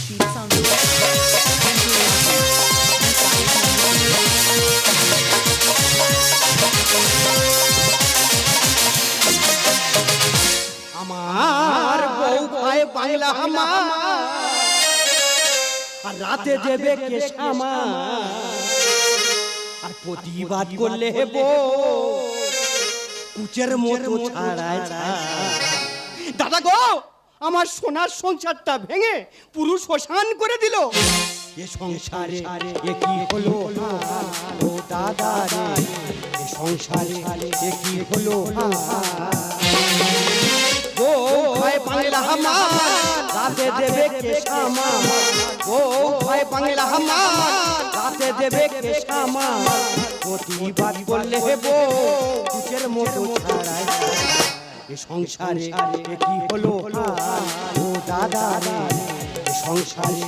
Ashid sound. আমার বউ ভাই বাংলা আমার আর রাতে দেবে কেশামা আর প্রতিবাদ করলে বউ কুচের মতো ছাড়ায় দাদা গো আমার সোনার সংসারটা ভেঙে পুরো শ্মশান করে দিল এ সংসারে এ কি হলো ও দাদা রে এ সংসারে এ কি হলো বউ ভাই বাংলা আমার রাতে দেবে কেশামা বউ ভাই বাংলা আমার রাতে দেবে কেশামা প্রতিবাদ করলে বউ কুচের মতো ছাড়ায় এ সংসারে এ কি হলো ও দাদা রে এ সংসারে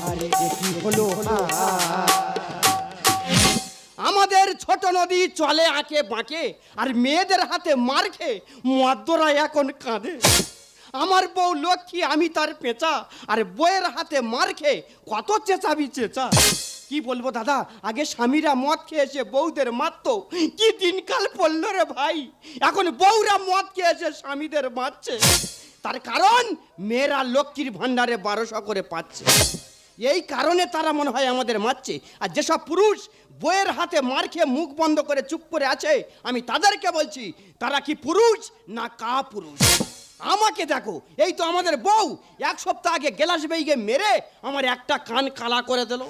এ কি হলো আমাদের ছোট নদী চলে আঁকে বাঁকে আর মেয়েদের হাতে মার খেয়ে মদ্যরা এখন কাঁদে আমার বউ লক্ষ্মী আমি তার পেঁচা আর বউয়ের হাতে মার খেয়ে কত চেঁচাবি চেঁচা কি বলবো দাদা আগে স্বামীরা মদ খেয়েছে বউদের মারত কি দিনকাল পড়লো রে ভাই এখন বউরা মদ খেয়েছে স্বামীদের মারছে তার কারণ মেয়েরা লক্ষ্মীর ভান্ডারে 1200 করে পাচ্ছে এই কারণে তারা মনে হয় আমাদের মারছে আর যেসব পুরুষ বউয়ের হাতে মার খেয়ে মুখ বন্ধ করে চুপ করে আছে আমি তাদেরকে বলছি তারা কি পুরুষ না কা পুরুষ আমাকে দেখো এই তো আমাদের বউ এক সপ্তাহ আগে গেলাস বেইগে মেরে আমার একটা কান কালা করে দিল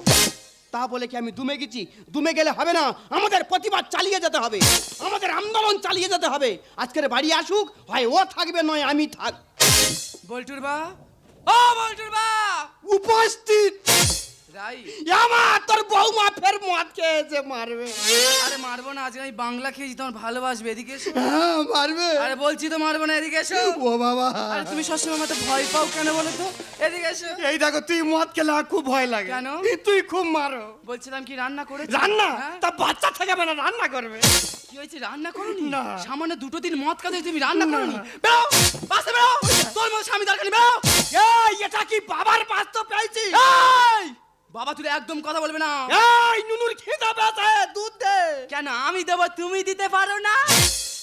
তা বলে কি আমি দুমে গেছি দুমে গেলে হবে না আমাদের প্রতিবাদ চালিয়ে যেতে হবে আমাদের আন্দোলন চালিয়ে যেতে হবে আজকের বাড়ি আসুক হয় ও থাকবে নয় আমি থাক বল্টুর বা ও বল্টুর বা উপস্থিত রাই আমার তোর বউমা ফের মদ খেয়েছে মারবে আরে মারবো না আজকে আমি বাংলা খেয়েছি তোমার ভালোবাসবে এদিকে এসো হ্যাঁ মারবে আরে বলছি তো মারবো না এদিকে এসো ও বাবা আরে তুমি সবসময় আমাকে ভয় পাও কেন বলো তো এদিকে এসো এই দেখো তুই মদ খেলে আমার খুব ভয় লাগে কেন? তুই খুব মারো বলছিলাম কি রান্না করেছো রান্না হ্যাঁ? তা বাচ্চা থেকে মানে রান্না করবে কি হয়েছে রান্না করোনি না। সামান্য দুটো দিন মদ খাতে তুমি রান্না না। করোনি বেরো বাসে বেরো তোর মতো স্বামী দরকার নেই বেরো এই এটা কি বাবার বাস্তব পেয়েছি এই বাবা তুই একদম কথা বলবে না এই নুনুর খিদা পেয়েছে দুধ দে কেন আমি দেবো তুমি দিতে পারো না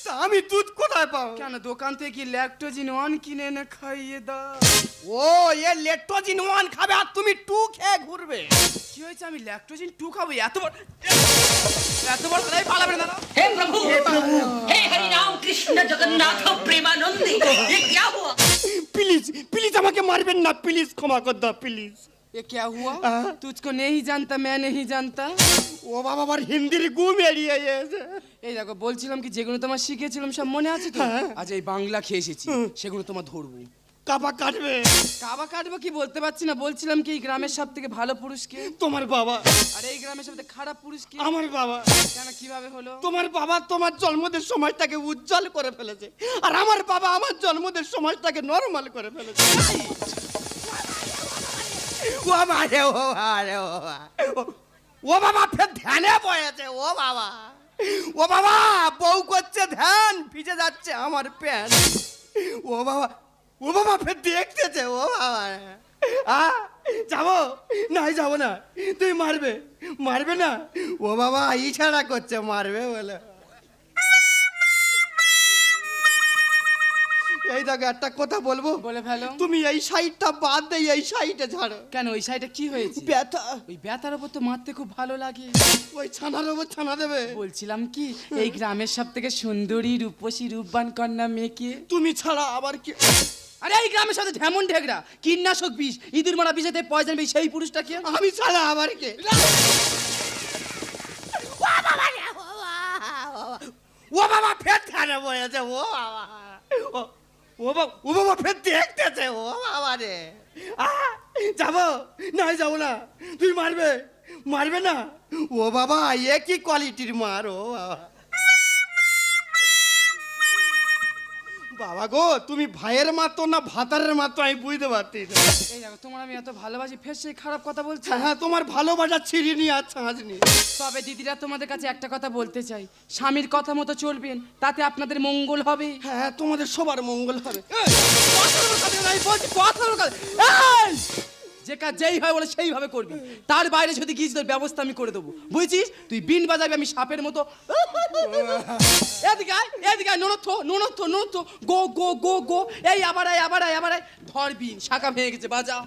তা আমি দুধ কোথায় পাবো কেন দোকান থেকে কি ল্যাকটোজিন 1 কিনে এনে খাইয়ে দাও ও এ লেট্টোজিন 1 খাবে আর তুমি 2 খেয়ে ঘুরবে কি হয়েছে আমি ল্যাকটোজিন 2 খাবো এত বড় তাই পালাবে না हे प्रभु हे हरि राम कृष्ण जगन्नाथ प्रेमानंद ये क्या हुआ প্লিজ প্লিজ আমাকে মারবেন না প্লিজ ক্ষমা কর দাও প্লিজ ये क्या हुआ तुझको नहीं जानता मैं नहीं जानता ও বাবা আমার হিন্দির গুম এড়িয়ে গেছে এই দেখো বলছিলাম কি যেগুলো তোমার শিখেছিলাম সব মনে আছে তো আজ এই বাংলা খেয়ে এসেছি সেগুলো তোমার ধরবো কাবা কাটবে কাবা কাটবো কি বলতে পারছি না বলছিলাম কি এই গ্রামের সব থেকে ভালো পুরুষ কে তোমার বাবা আর এই গ্রামের সব থেকে খারাপ পুরুষ কে আমার বাবা কেন কিভাবে হলো তোমার বাবা তোমার জন্মদের সময়টাকে উজ্জ্বল করে ফেলেছে আর আমার বাবা আমার জন্মদের সময়টাকে নরমাল করে ফেলেছে ও মারে ও আরে ও বাবা ফের ধ্যানে পড়েছে ও বাবা বউ করছে ধ্যান ভিজে যাচ্ছে আমার প্যান্ট ও বাবা ফের দেখতেছে ও বাবা যাবো যাবো না তুই মারবে না ও বাবা ইশারা করছে মারবে বলে এই দেখো একটা কথা বলবো বলে ফেলো তুমি এই সাইডটা বাদ দিয়ে এই সাইডে ছাড়ো কেন ওই সাইডে কি হয়েছে ব্যথা ওই ব্যথার উপর তো মারতে খুব ভালো লাগে ওই ছানার ওপর ছানা দেবে বলছিলাম কি এই গ্রামের সব থেকে সুন্দরী রূপসী রূপবান কন্যা মেয়েকে তুমি ছাড়া আবার কি আরে এই গ্রামের সাথে ঢেমন ঢেগরা কীটনাশক বিষ ইঁদুর মারা বিষেতে পয়জন বিষ সেই পুরুষটা কে আমি ছাড়া আবার কে ও বাবা ফের ধানে বলেছে ও বাবা ও বাবা ফের দেখতেছে ও বাবা রে যাবো যাবো না তুই মারবে না ও বাবা এ কি কোয়ালিটির মার ও বাবা বাবা গো তুমি ভাইয়ের মাতো না ভাতারের মাতো আমি বুঝতে পারছি না। এই দেখো তোমার আমি এত ভালোবাসি ফের সেই খারাপ কথা বলছো হ্যাঁ তোমার ভালোবাসা ছিঁড়িনি আর ছাঁচনি তবে দিদিরা তোমাদের কাছে একটা কথা বলতে চাই স্বামীর কথা মতো চলবেন তাতে আপনাদের মঙ্গল হবে হ্যাঁ তোমাদের সবার মঙ্গল হবে যে যে কাজ যেই হয় বলে সেইভাবে করবি, তার বাইরে যদি গিয়েছিস তোর ব্যবস্থা আমি করে দেবো, বুঝছিস? তুই বিন বাজাবি, আমি সাপের মতো এদিকে আয়, এদিকে আয়, ননথ ননথ ননথ, গো গো গো গো, এই আবার আয় আবার আয় আবার আয়, ধর বিন, শাখা ভেঙে গেছে, বাজা।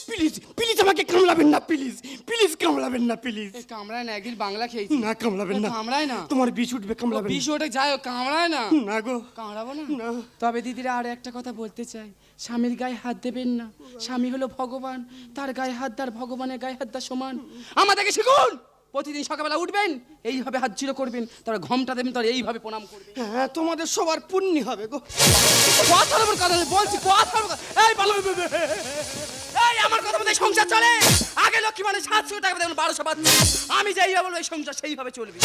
প্লিজ প্লিজ আমাকে কামড়াবেন না, প্লিজ প্লিজ কামড়াবেন না, প্লিজ। এ কামড়ায় না, একদিন বাংলা খেয়েছি। না কামড়াবেন না, কামড়ায় না, তোমার বিষ উঠবে, কামড়াবেন বিষ ওটা যায়, কামড়ায় না। না গো, কামড়াবো না। না। তবে দিদিরা আর একটা কথা বলতে চাই, স্বামীর গায়ে হাত দেবেন না। স্বামী হলো ভগবান, তার গায়ে হাত দেওয়ার ভগবানের গায়ে হাত দেওয়া সমান। আমাদেরকে শিখুন, প্রতিদিন সকালবেলা উঠবেন, এইভাবে হাত জিরো করবেন, তারা ঘমটা দেবেন, তারা এইভাবে প্রণাম করবেন। হ্যাঁ তোমাদের সবার পুণ্যি হবে গো। কথার উপর কথা বলছি, কথার উপর এই ভালো, এই আমার কথা মতো সংসার চলে। আগে লক্ষ্মী মানে 700 টাকা দেবেন, 1200 পাচ্ছি। আমি যেইভাবে বলবো এই সংসার সেইভাবে চলবে।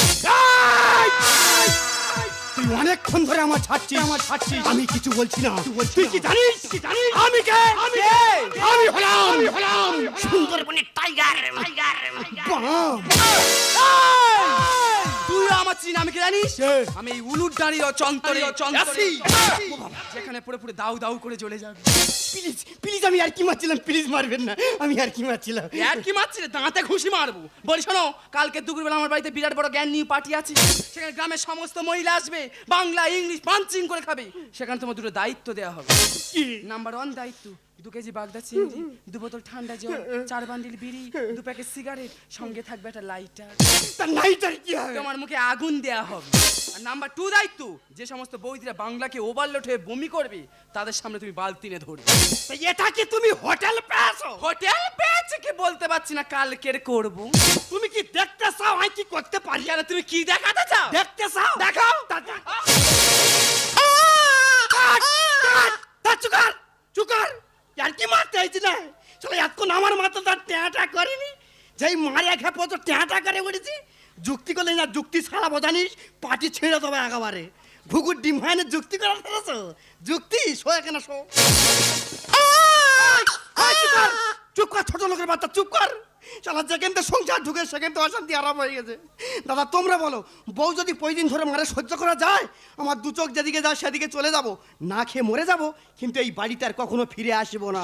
তুই অনেকক্ষণ ধরে আমার ছাড়ছিস, আমি কিছু বলছি না। তুই কি জানিস? আমি কে? আমি হলাম সুন্দরবনের টাইগার। বাম। তুই আমার চিন, আমি কি জানিস? কে? আমি এই উলুর দাঁড়িয়ে চন্তরে আসি, যেখানে পুরো পুরো দাউ দাউ করে জ্বলে যাবে। প্লিজ প্লিজ, আমি আর কি মারছিলাম, প্লিজ মারবেন না, আমি আর কি মারছিলাম। আর কি মারছিস? দাঁতে ঘুষি মারবো। বলি শোনো, কালকে দুপুরবেলা আমার বাড়িতে বিরাট বড় জ্ঞান নিউ পার্টি আছে। সেখানে গ্রামের সমস্ত মহিলা আসবে, বাংলা ইংলিশ পাঞ্চিং করে খাবে। সেখানে তোমার দুটো দায়িত্ব দেওয়া হবে। কি? নাম্বার 1 দায়িত্ব, 2 কেজি বাগদা চিংড়ি, 2 বোতল ঠান্ডা জল, 4 বান্ডিল বিড়ি, 2 প্যাকেট সিগারেট, সঙ্গে থাকবে একটা লাইটার। তার নাইটার কি হবে? তোমার মুখে আগুন দেয়া হবে। আর নাম্বার 2 দায়িত্ব, যে সমস্ত বৌদিরা বাংলাকে ওভারলোড হয়ে বমি করবে, তাদের সামনে তুমি বালতি নিয়ে ধরবে। তা এটা কি তুমি হোটেল পেয়েছো? হোটেল পেয়েছে কি বলতে পারছি না, কালকের করব। তুমি কি দেখতে চাও আমি কি করতে পারি? কেন তুমি কি দেখাতে চাও? দেখতে চাও? দেখাও। চুকার আর কি মারতে হয়েছি না? চলো এতক্ষণ আমার মাথা তার ট্যাঁটা করেনি, যেই মারে খেপো তো ট্যাঁটা করে উঠেছি। যুক্তি করলে না, যুক্তি ছাড়া বোঝানিস, পাটি ছেড়ে দেবো একেবারে। ঘুঘুর ডিম হয় না, যুক্তি করা ফেলেছো? যুক্তি শো এখানে শো। চুপ কর ছোট লোকের বাচ্চা, চুপ কর। শালা যেখান থেকে সংসার ঢুকে সেখান থেকে অশান্তি আরাম হয়ে গেছে। দাদা তোমরা বলো, বউ যদি কয়দিন ধরে মারে সহ্য করা যায়? আমার দু চোখ যেদিকে যায় সেদিকে চলে যাব, না খেয়ে মরে যাব, কিন্তু এই বাড়িতে আর কখনো ফিরে আসবো না।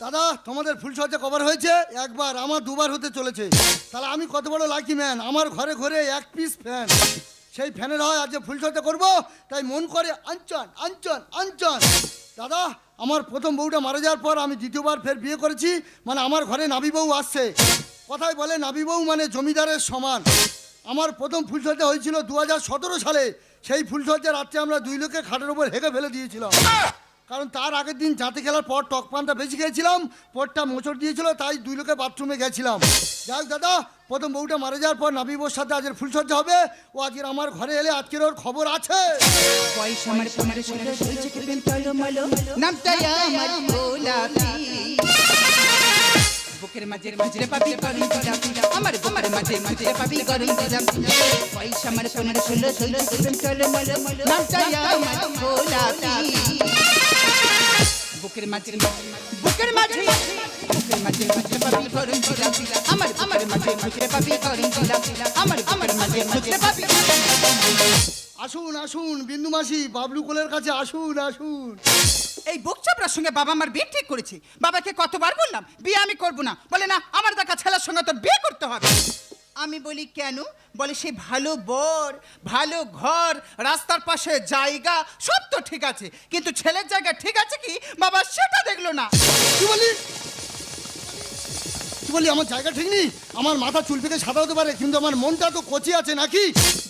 দাদা তোমাদের ফুলসজ্জা কভার হয়েছে একবার, আমার দুবার হতে চলেছে। তাহলে আমি কত বড় লাকি ম্যান, আমার ঘরে ঘরে 1 পিস ফ্যান। সেই ফ্যানের হয় আজ যে ফুলসজ্জা করব, তাই মন করে আঞ্চন আঞ্চন আঞ্চন। দাদা আমার প্রথম বউটা মারা যাওয়ার পর আমি দ্বিতীয়বার ফের বিয়ে করেছি, মানে আমার ঘরে নাবি বউ আসছে। কথায় বলে নাবি বউ মানে জমিদারের সমান। আমার প্রথম ফুলসজ্জা হয়েছিল 2017 সালে। সেই ফুলসজ্জা রাত্রে আমরা 2 লোকে খাটের উপর হেগে ফেলে দিয়েছিলাম, কারণ তার আগের দিন জাতে খেলার পর টক পানটা বেশি খেয়েছিলাম, পরটা মোচড় দিয়েছিল, তাই 2 লোকে বাথরুমে গেছিলাম। যাই হোক দাদা, প্রথম বউটা মারা যাওয়ার পর নাবিবোর সাথে আজকের ফুলসজ্জা হবে। ও আজকের আমার ঘরে এলে আজকের ওর খবর আছে। বুকের মাঝে মাঝে পাবি করুন দিলাম আমার বুকের মাঝে মাঝে পাবি করুন দিলাম পয়সা আমার 15-16 প্রেম চলো মলো নামটাই আমার গোলাপি বুকের মাঝে বুকের মাঝে বুকের মাঝে মাঝে পাবি করুন দিলাম আমার মাঝে মাঝে পাবি করুন দিলাম আমার মাঝে মাঝে পাবি। আসুন আসুন বিন্দু মাসি, বাবলু কোলের কাছে আসুন আসুন। এই বকচাপড়ার সঙ্গে বাবা আমার বিয়ে ঠিক করেছে। বাবাকে কতবার বললাম বিয়ে আমি করব না, বলে না আমার দেখা ছেলের সঙ্গে তোর বিয়ে করতে হবে। আমি বলি কেন? বলে সে ভালো বর, ভালো ঘর, রাস্তার পাশে জায়গা সব তো ঠিক আছে, কিন্তু ছেলের জায়গা ঠিক আছে কি বাবা সেটা দেখলো না। কি বলি কি বলি? আমার জায়গা ঠিক নেই? আমার মাথা চুল পেকে সাদা হতে পারে, কিন্তু আমার মনটা তো কচি আছে নাকি?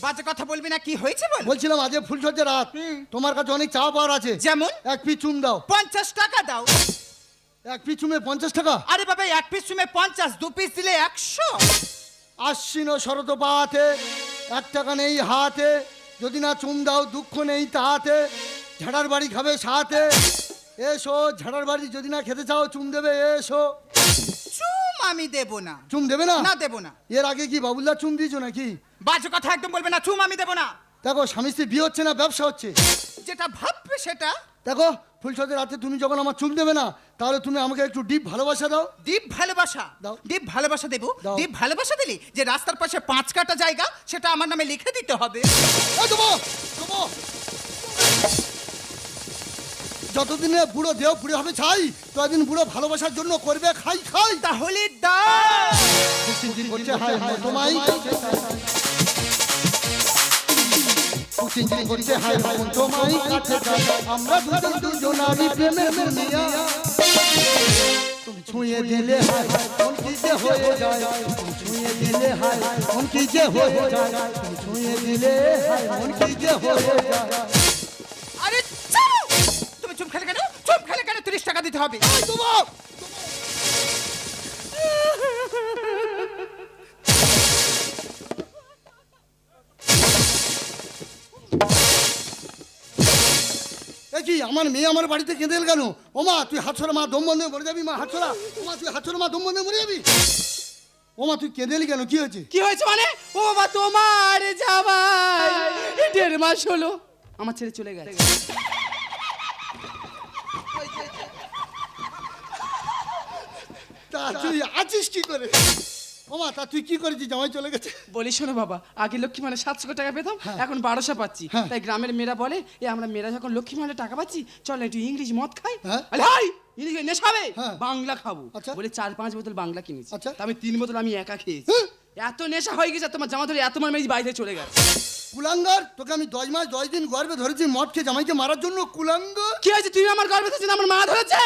বাজে কথা বলবি না, কি হয়েছে বল। বলছিলাম আজ ফুলসজ্জা রাত, তোমার কাছে অনেক চাওয়া পাওয়ার আছে। যেমন 1 পিস চুম দাও। 50 টাকা দাও। 1 পিস চুমে 50 টাকা? আরে বাবা 1 পিস চুমে 50, 2 পিস দিলে 100। আশ্বিন শরত পাতে 1 টাকা নেই হাতে, যদি না চুম দাও দুঃখ নেই তাহাতে, ঝাড়ার বাড়ি খাবে সাথে, এসো ঝাড়ার বাড়ি যদি না খেতে চাও চুম দেবে এসো। চুম আমি দেব না। চুম দেবে না? না দেব না। এর আগে কি বাবুল্লার চুম দিয়েছো নাকি? বাজে কথা একদম বলবে না, চুম আমি দেব না। দেখো স্বামী স্ত্রী বিয়ে হচ্ছে না ব্যবসা হচ্ছে। যেটা ভাববে সেটা। দেখো ফুলসজ্জার রাতে তুমি যখন আমার চুম দেবে না, তাহলে তুমি আমাকে একটু ডিপ ভালোবাসা দাও। দীপ ভালোবাসা দাও। দীপ ভালোবাসা দেবো। দাও। দীপ ভালোবাসা দিলে যে রাস্তার পাশে 5 কাটা জায়গা সেটা আমার নামে লিখে দিতে হবে। এই দেবো, দেবো। যতদিনে বুড়ো দেহ পুড়ে হবে ছাই, ততদিন বুড়ো ভালোবাসার জন্য করবে খাই খাই। তাহলে দাও। চিনচিন করছে হায় হায় তোমায়, চিনচিন করছে হায় হায় তোমায় কাছে কাছে, আমরা দুজনারই প্রেমের দুনিয়া। তুমি ছুঁয়ে দিলে হায় মন কি যে হয়ে যায়, তুমি ছুঁয়ে দিলে হায় মন কি যে হয়ে যায়, তুমি ছুঁয়ে দিলে হায় মন কি যে হয়ে যায়। আরে চাও। তুমি চুপ খেলে কেন? চুপ খেলে কেন? 30 টাকা দিতে হবে। এই দেবো। কি আমার মেয়ে আমার বাড়িতে কেঁদে এল কেন? ও মা তুই হাত ছড়া, মা দম বন্ধে মরে যাবি, মা হাত ছড়া। ও মা তুই হাত ছড়া, মা দম বন্ধে মরে যাবি। ও মা তুই কেঁদে এলি কেন? কি হয়েছে? কি হয়েছে মানে? ও বাবা তোমার জামাই 1.5 মাস হলো আমার ছেড়ে চলে গেছে। তা তুই আছিস কি করে? ও মা তা তুই কি করেছিস জামাই চলে গেছে? বলি শোনো বাবা, আগে লক্ষ্মী মানে 700 টাকা পেতাম, হ্যাঁ। এখন 1200 পাচ্ছি। হ্যাঁ। তাই গ্রামের মেয়েরা বলে এ আমরা মেয়েরা যখন লক্ষ্মী মানে টাকা পাচ্ছি চল একটু ইংলিশ মদ খাই। হ্যাঁ। আরে হাই ইংলিশ নেশাবে, হ্যাঁ। বাংলা খাবো। আচ্ছা। বলে 4-5 বোতল বাংলা কিনেছি। আচ্ছা। তা আমি 3 বোতল আমি একা খেয়েছি। হ্যাঁ। এত নেশা হয়ে গেছে তোমার জামা ধরে এত মার মেয়ে বাইরে চলে গেছে। কুলাঙ্গার, তোকে আমি 10 মাস 10 দিন গর্ভে ধরেছি মদ খেয়ে জামাইকে মারার জন্য। কুলাঙ্গার। কি হয়েছে? তুমি আমার গর্ভে ধরেছো না আমার মা ধরেছে?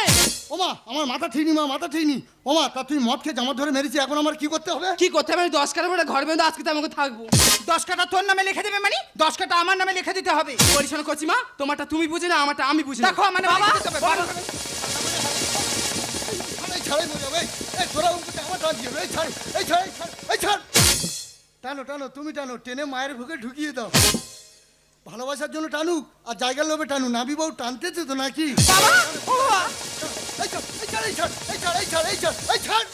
ও মা আমার মাথা ঠিক নি, মা মাথা ঠিক নি। ও মা তা তুই মদ খেয়ে জামা ধরে মেরেছি, এখন আমার কি করতে হবে? কি করতে হবে? আমি 10 কাটা পরে ঘর বেঁধে আজকে তো আমাকে থাকবো। 10 কাটা তোর নামে লিখে দেবে মানে 10 কাটা আমার নামে লিখে দিতে হবে। পরিশোনা করছি মা, তোমারটা তুমি বুঝে না, আমারটা আমি বুঝি না। দেখো আমার নামে বাবা, লিখে দিতে হবে। এই ছাড়াই বোঝাবে, এই তোরা উঠে আমার টান দিয়ে এই ছাড়, এই ছাড়, এই ছাড়, এই ছাড়। টানো টানো, তুমি টানো, টেনে মায়ের বুকে ঢুকিয়ে দাও। ভালোবাসার জন্য টানুক আর জায়গার লোভে টানুক, নাবি বউ টানতেছে তো নাকি? বাবা ও বাবা। এই ছাড়, এই ছাড়, এই ছাড়, এই ছাড়, এই ছাড়, এই ছাড়, এই ছাড়।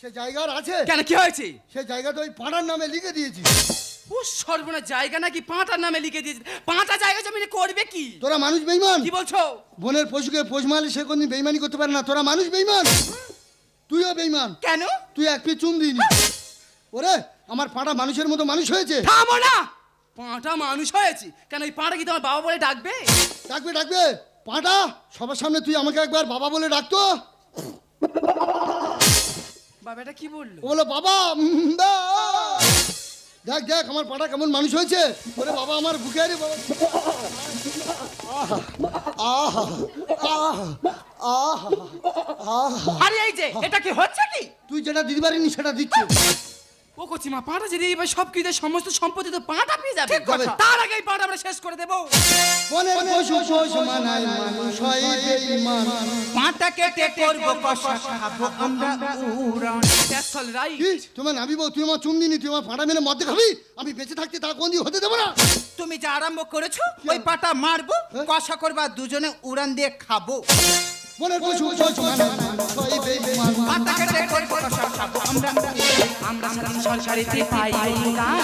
সে জায়গার আছে, কেন কি হয়েছে? সে জায়গা তো ওই পাড়ার নামে লিখে দিয়েছি। ও সর্বনা, জায়গা নাকি পাঁটার নামে লিখে দিয়েছে? পাঁটা জায়গা জমিনে করবে কি? তোরা মানুষ বেইমান। কি বলছো? বোনের পশুকে পোষ মারলে সে কোনদিন বেইমানি করতে পারে না। তোরা মানুষ বেইমান, তুইও বেইমান। কেন? তুই এক পি চুন দিনি। ওরে আমার পাড়া মানুষের মতো মানুষ হয়েছে। থামো না, পাঁটা মানুষ হয়েছে কেন? এই পাঁটা কি তোমার বাবা বলে ডাকবে? ডাকবে ডাকবে। পাঁটা সবার সামনে তুই আমাকে একবার বাবা বলে ডাকতো। বাবা এটা কি বললো? ও বলো বাবা। বা। দেখ দেখ আমার পাঁটা কেমন মানুষ হয়েছে। ওরে বাবা আমার বুকে রে বাবা। আহা আহা আহা আহা আহা। আরে এই যে এটা কি হচ্ছে কি? তুই যেটা দিতে পারিনি সেটা দিচ্ছি। ও কচি মা, পাঁটা যদি এবার সব কিছু সমস্ত সম্পত্তি তো পাঁটা পেয়ে যাবে। ঠিক কথা। তার আগে এই পাঁটা আমরা শেষ করে দেবো। বনের পশু পোষ মানায় মানুষ হয় বেঈমান। পাটা কেটে করব কষা খাবো আমরা উড়ান। That's all right. কি তোমার নাবি বউ, তুই আমার চুন দিনি, তুই আমার পাঁটা মেরে মধ্যে খাবি? আমি বেঁচে থাকতে তা কোন দিন হতে দেবো না। তুমি যা আরম্ভ করেছো ওই পাটা মারবো, কষা করবা, দুজনে উড়ান দিয়ে খাবো। বনের পশু পোষ মানায় মানুষ হয় বেঈমান। পাটা কেটে করব কষা খাবো আমরা। আমরা স্বাধীন সরকারিতে পাই অনুদান,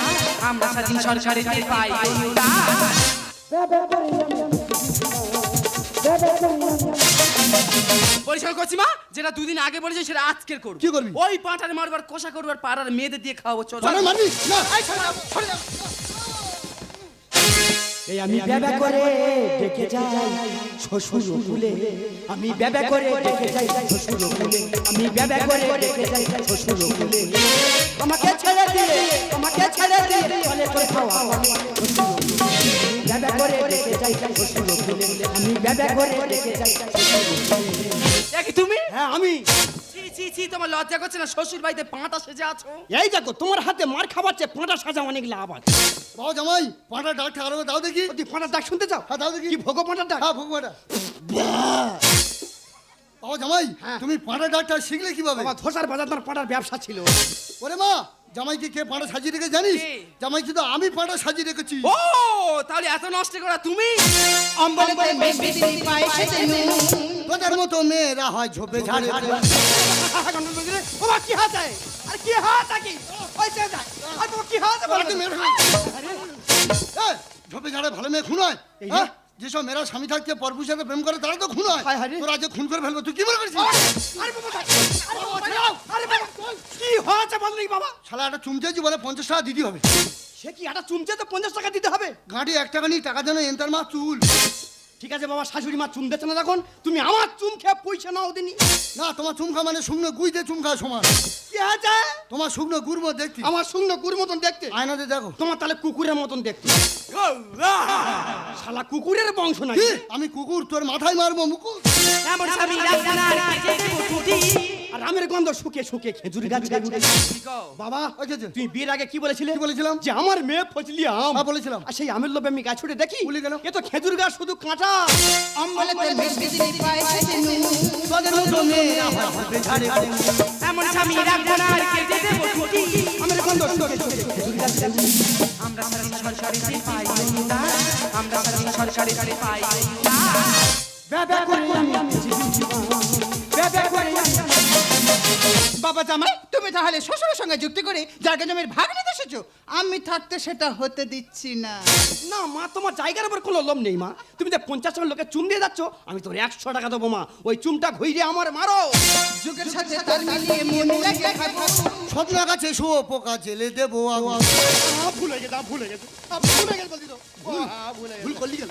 আমরা স্বাধীন সরকারিতে পাই অনুদান। পরিষ্কার করছি মা, যেটা 2 দিন আগে বলেছি সেটা আজকের করব। কি করবি? ওই পাঁটার মারবার কষা করবার পাড়ার মেয়েদের দিয়ে খাওয়াবো। চলো চলো মারবি না। এই সরে যাও, সরে যাও। এই আমি ব্যাবা করে ডেকে যাই শ্বশুর কুলে, আমি ব্যাবা করে ডেকে যাই শ্বশুর কুলে, আমি ব্যাবা করে ডেকে যাই শ্বশুর কুলে। আমাকে ছেড়ে দিয়ে, আমাকে ছেড়ে দিয়ে চলে করে খাওয়া শ্বশুর কুলে। ব্যাবা করে ডেকে যাই শ্বশুর কুলে, আমি ব্যাবা করে ডেকে যাই শ্বশুর কুলে। কি তুমি? হ্যাঁ আমি। ছি ছি ছি, তোমার লজ্জা করছে না? শ্বশুর বাড়িতে পাঁটা সেজে আছো। এই দেখো তোমার হাতে মার খাওয়াচ্ছে, পাঁটা সাজা অনেক লাভ আছে। বাবা জামাই পাঁটা ডাকটা আরো দাও দেখি। তুই পাঁটার ডাক শুনতে চাও? হ্যাঁ দাও দেখি। কি ভোগ পাঁটার ডাক? হ্যাঁ ভগবানটা। বাবা জামাই তুমি পাঁটা ডাকটা শিখলে কিভাবে? বাবা ধোসার বাজার তার পাঁটার ব্যবসা ছিল। ওরে মা জামাইকে কে পাঁটা সাজিয়ে রেখে জানিস? কে? জামাই কিন্তু আমি পাঁটা সাজিয়ে রেখেছি। ও তাহলে এত নষ্ট করা তুমি? অম্বলেতে বেশি পায়েসেতে নুন। তোদের মতো মেয়েরা হয় ঝোপে ঝাড়ে। বাবা কি হয়েছে? আরে কি হয়েছে কি? ওই যে যায়। আর বাবা কি হয়েছে বলো? ঝোপে ঝাড়ে ভালো মেয়ে খুন হয়? এই রে। হ্যাঁ? যেসব মেয়েরা স্বামী থাকতে পরপুরুষের সাথে প্রেম করে তারা তো খুন হয়। হায় হায় রে। তোরা আজ খুন করে ফেলবো, তুই কি মনে করছিস? আরে বাবা আরে বাবা ছাড়াও। আরে বাবা কি হয়েছে বললি বাবা? শালা একটা চুমচেছি বলে 50 টাকা দিতে হবে। সে কি একটা চুমচে তো 50 টাকা দিতে হবে? গাঁটি 1 টাকা নিয়ে টাকা যেন এন্টার মা চুল। ঠিক আছে বাবা, শাশুড়ি মা চুম দিচ্ছে না তখন তুমি আমার চুম খেয়ে পয়সা নাও দিনি। না, তোমার চুমখা মানে শুকনো গুই দিয়ে চুমখা সমান। কি হয়েছে? তোমার শুকনো গুড় মতো দেখতি। আমার শুকনো গুড় মতন দেখতে। আয়নাতে দেখো। তোমার তাহলে কুকুরের মতন দেখতে। শালা কুকুরের বংশ কি? নাকি? আমি কুকুর, তোর মাথায় মারবো মুকুর। এমন স্বামী রাখবো না, কেটে দেবো টুটি। আর আমের গন্ধ শুকে শুকে খেজুর গাছ গাছে। কি কও? বাবা ওই যে, তুমি বিয়ের আগে কি বলেছিলে? কি বলেছিলাম? যে আমার মেয়ে ফজলি আম। হ্যাঁ, বলেছিলাম। আর সেই আমের লোভে আমি গাছ ছুটে দেখি ভুলে গেল। এ তো খেজুর গাছ শুধু কাঁচা। অম্বলেতে বেশি পায়েসেতে নুন। তোদের মতো মেয়েরা হয় ঝোপে ঝাড়ে। এমন স্বামী রাখবো না, কেটে দেবো টুটি। আমের গন্ধ শুকে শুকে খেজুর গাছ গাছে। আমরা সরকারি পাই না, আমরা সরকারি পাই না। ব্যাবা করে আমি ব্যাবা করে আমি। বাবা জামাই, তুমি তাহলে শ্বশুরের সঙ্গে যুক্তি করে জায়গা জমির ভাগ নিতে এসেছো। আমি থাকতে সেটা হতে দিচ্ছি না। না মা, তোমার জায়গার উপর কোনো লোভ নেই মা। তুমি যে 50 টাকা লোকে চুম দিয়ে যাচ্ছ, আমি তোর 100 টাকা দেবো মা। ওই চুমটা ঘুরিয়ে আমার মারো। যুগের সাথে তাল মিলিয়ে মন লাগে খাবো। স্বপ্ন গাছে শুয়ো পোকা জেলে দেবো আগুন। ভুলে গেছে ভুলে গেছে ভুলে গেছে বলছি তো। ভুল করলি কেন?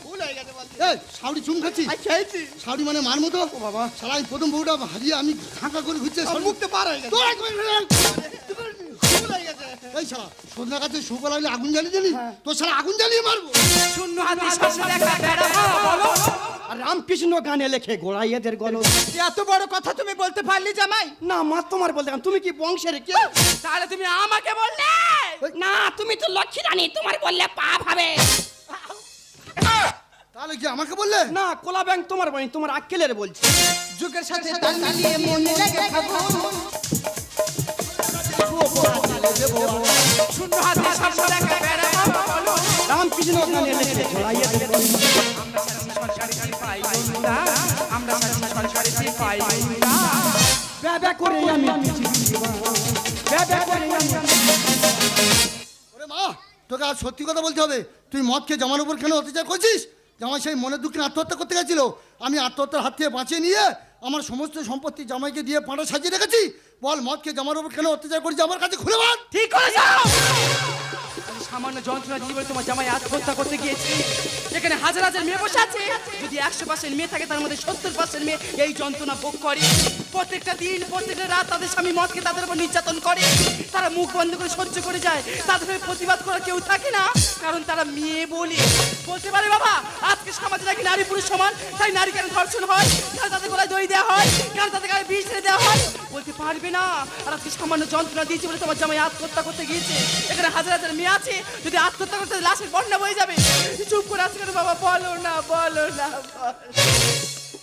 ভুল হয়ে গেছে বলছি। এই শাউরি চুম খাচ্ছি। খেয়েছি শাউরি মানে মার মতো। ও বাবা, শালা আমি প্রথম বউটা হারিয়ে আমি খাঁকা করে ঘুরছে। মুখতে পার হয়ে গেছে। ভুল হয়ে গেছে। এই শালা সন্ধ্যা গাছে শুকো লাগলে আগুন জ্বালিয়ে জানি তোর শালা আগুন জ্বালিয়ে মারবো। শূন্য হাতে স্বপ্ন দেখা বেড়াবো বলো। আর রামকৃষ্ণ গানে লেখে গোড়াই এদের গল। এত বড় কথা তুমি বলতে পারলি জামাই? না মা, তোমার বলতে কেন? তুমি কি বংশের কে? তাহলে তুমি আমাকে বললে না, তুমি তো লক্ষ্মী রানী, তোমার বললে পাপ হবে। তাহলে কি আমাকে বললে? না, কোলা ব্যাংক তোমার বনি, তোমার আক্কেলের বলছি। যুগের সাথে তাল মিলিয়ে মন লাগে খাবো। শূন্য হাতে স্বপ্ন দেখা বেড়াবো বলো। রামকৃষ্ণ গানে লেখে গোড়াই এদের গল। সরকারি পাই না, আমরা সরকারি পাই না। ব্যাবা করে আমি ব্যাবা করে আমি। ওরে মা, তোকে আজ সত্যি কথা বলতে হবে। তুই মদ খেয়ে জামার উপর কেন অত্যাচার করছিস? জামাই সেই মনের দুঃখে আত্মহত্যা করতে গেছিল। আমি আত্মহত্যার হাত থেকে বাঁচিয়ে নিয়ে আমার সমস্ত সম্পত্তি জামাইকে দিয়ে পাঁটা সাজিয়ে রেখেছি। বল মদ খেয়ে জামার উপর কেন অত্যাচার করেছি আমার কাছে খুলে বল। ঠিক করেছো। আমি সামান্য যন্ত্রণা দিয়ে বলে তোমার জামাই আত্মহত্যা করতে গিয়েছি। এখানে হাজার হাজার মেয়ে বসে আছে। যদি 100% মেয়ে থাকে তার মধ্যে 70% মেয়ে এই যন্ত্রণা ভোগ করে। প্রত্যেকটা দিন প্রত্যেকটা রাত তাদের স্বামী মদকে তাদের উপর নির্যাতন করে। তারা মুখ বন্ধ করে সহ্য করে যায়। তাদের হয়ে প্রতিবাদ করার কেউ থাকে না, কারণ তারা মেয়ে বলে। বলতে পারে বাবা আজকে সমাজে নাকি নারী পুরুষ সমান, তাই নারী কেন ধর্ষণ হয়, কেন তাদের গলায় দড়ি দেওয়া হয়, কেন তাদের গায়ে বিষ ছেড়ে দেওয়া হয়, বলতে পারবে না। আর আজকে সামান্য যন্ত্রণা দিয়েছে বলে তোমার জামাই আত্মহত্যা করতে গিয়েছে। এখানে হাজার হাজার মেয়ে আছে, যদি আত্মহত্যা করতে লাশের বন্যা বয়ে যাবে। চুপ করে আছে কেন বাবা? বলো না বলো না বলো।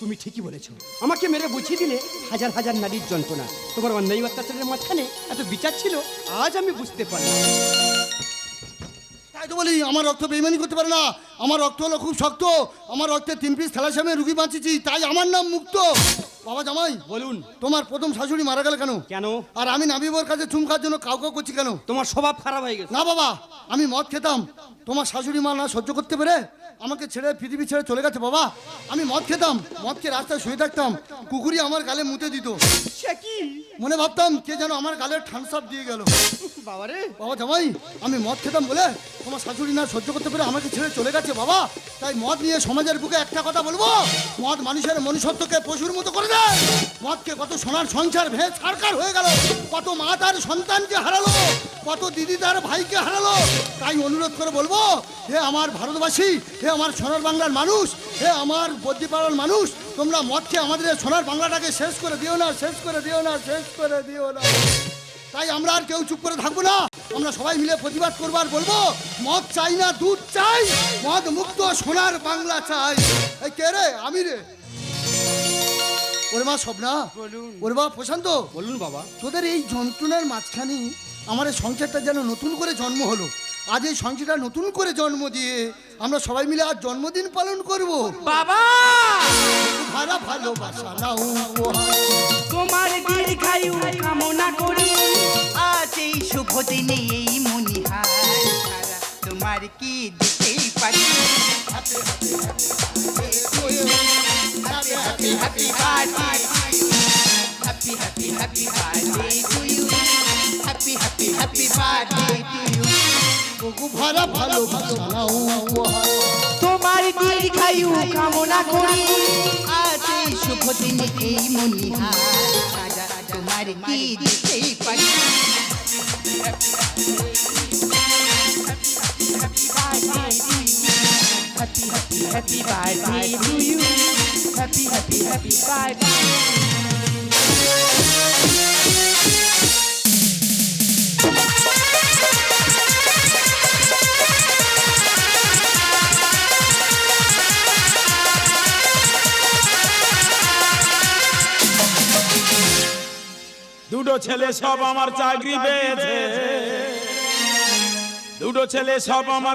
তুমি ঠিকই বলেছো, আমাকে মেরে বুঝিয়ে দিলে হাজার হাজার নারীর যন্ত্রণা। তোমার অন্যায় অত্যাচারের মাঝখানে এত বিচার ছিল, আজ আমি বুঝতে পারলাম। তাই তো বলি আমার রক্ত বেইমানি করতে পারে না। আমার রক্ত হলো খুব শক্ত। আমার রক্তে 3 পিস থ্যালাসেমিয়া রুগী বাঁচিয়েছি, তাই আমার নাম মুক্ত। বাবা জামাই বলুন। তোমার প্রথম শাশুড়ি মারা গেল কেন? কেন? আর আমি নাবিবর কাছে চুম খাওয়ার জন্য কাউ করছি কেন? তোমার স্বভাব খারাপ হয়ে গেছে। না বাবা, আমি মদ খেতাম। তোমার শাশুড়ি মা না সহ্য করতে পেরে আমাকে ছেড়ে পৃথিবী ছেড়ে চলে গেছে। বাবা আমি মদ খেতাম, মদ খেয়ে রাস্তায় শুয়ে থাকতাম, কুকুরই আমার গালে মুতে দিত। সে কি মনে ভাবতাম কে যেন আমার গালে ঠানসাপ দিয়ে গেল। বাবারে? বাবা জামাই আমি মদ খেতাম বলে তোমার শাশুড়ি না সহ্য করতে পেরে আমাকে ছেড়ে চলে গেছে। বাবা তাই মদ নিয়ে সমাজের বুকে একটা কথা বলবো, মদ মানুষের মনুষ্যত্বকে পশুর মতো করে দেয়। মদকে কত সোনার সংসার ভেঙে ছারকার হয়ে গেল, কত মা তার সন্তানকে হারালো, কত দিদি তার ভাইকে হারালো। তাই অনুরোধ করে বলবো, হে আমার ভারতবাসী, হে আমার সোনার বাংলার মানুষ, হে আমার বদ্যিপাড়ার মানুষ, তোমরা মদ খেয়ে আমাদের এই সোনার বাংলাটাকে শেষ করে দিও না, শেষ করে দিও না, শেষ করে দিও না। তাই আমরা আর কেউ চুপ করে থাকবো না, আমরা সবাই মিলে প্রতিবাদ করবো আর বলবো মদ চাই না দুধ চাই, মদ মুক্ত সোনার বাংলা চাই। এই কে রে? আমি রে। ওরে মা স্বপ্না, ওরে বাবা প্রশান্ত, বলুন বাবা। তোদের এই যন্ত্রণার মাঝখানে আমার এই সংসারটা যেন নতুন করে জন্ম হলো। আজ এই সংসারটা নতুন করে জন্ম দিয়ে আমরা সবাই মিলে আজ জন্মদিন পালন করব। বাবা ভাড়া ভালোবাসা নাও উপহার। তোমার দীর্ঘায়ু কামনা করি। আজ এই শুভ দিনে এই মনিহার ছাড়া তোমার কি দিতেই পারি। Happy happy birthday, happy happy happy birthday to you, happy happy happy birthday to you. ওগো ভাড়া ভালোবাসা নাও উপহার। তোমার দীর্ঘায়ু কামনা করি। আজ এই শুভ দিনে এই মনিহার ছাড়া তোমার কি দিতেই পারি। Happy, happy, happy birthday to you. Happy, happy, happy birthday. দুটো ছেলে সব আমার চাকরি পেয়েছে, দুটো ছেলে সব আমার